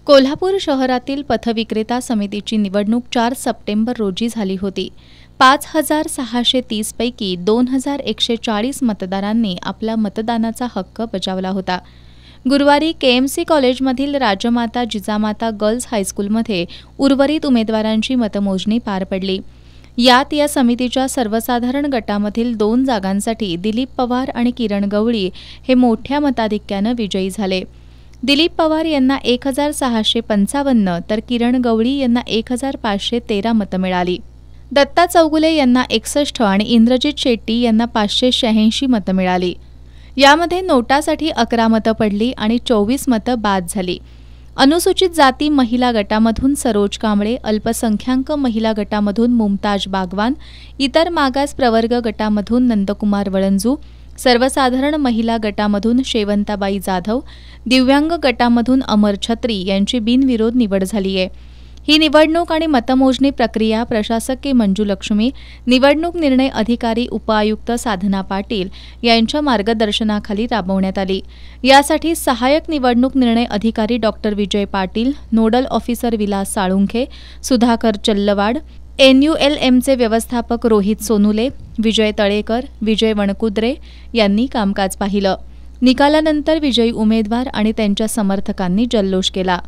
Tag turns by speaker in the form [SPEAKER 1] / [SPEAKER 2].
[SPEAKER 1] कोल्हापूर शहरातील पथविक्रेता समितीची निवडणूक 4 सप्टेंबर रोजी झाली होती. 5,630 पैकी 2,140 मतदारांनी आपला मतदानाचा हक्क बजावला होता. गुरुवारी केएमसी कॉलेजमधील राजमाता जिजामाता गर्ल्स हायस्कूलमध्ये उर्वरित उमेदवारांची मतमोजणी पार पडली. यात या समितीच्या सर्वसाधारण गटामधील 2 जागांसाठी दिलीप पवार आणि किरण गवळी हे मोठ्या मताधिक्यानं विजयी झाले. दिलीप पवार यांना 1,655 तर किरण गवळी यांना 1,513 मतं मिळाली. दत्ता चौगुले यांना 61 आणि इंद्रजित शेट्टी यांना 586 मतं मिळाली. यामध्ये नोटासाठी 11 मतं पडली आणि 24 मतं बाद झाली. अनुसूचित जाती महिला गटामधून सरोज कांबळे, अल्पसंख्याक महिला गटामधून मुमताज बागवान, इतर मागास प्रवर्ग गटामधून नंदकुमार वळंजू, सर्वसाधारण महिला गटामधून शेवंताबाई जाधव, दिव्यांग गटामधून अमर छत्री यांची बिनविरोध निवड झाली आहे. ही निवडणूक आणि मतमोजणी प्रक्रिया प्रशासक मंजुलक्ष्मी, निवडणूक निर्णय अधिकारी उपायुक्त साधना पाटील यांच्या मार्गदर्शनाखाली राबवण्यात आली. यासाठी सहाय्यक निवडणूक निर्णय अधिकारी doctor Vijay Patil, nodal officer Vilas Salunkhe, Sudhakar चल्लवाड, NULMचे व्यवस्थापक रोहित सोनुले, विजय तळेकर, विजय वणकुद्रे यांनी कामकाज पाहिलं. निकालानंतर विजयी उमेदवार आणि त्यांच्या समर्थकांनी जल्लोष केला.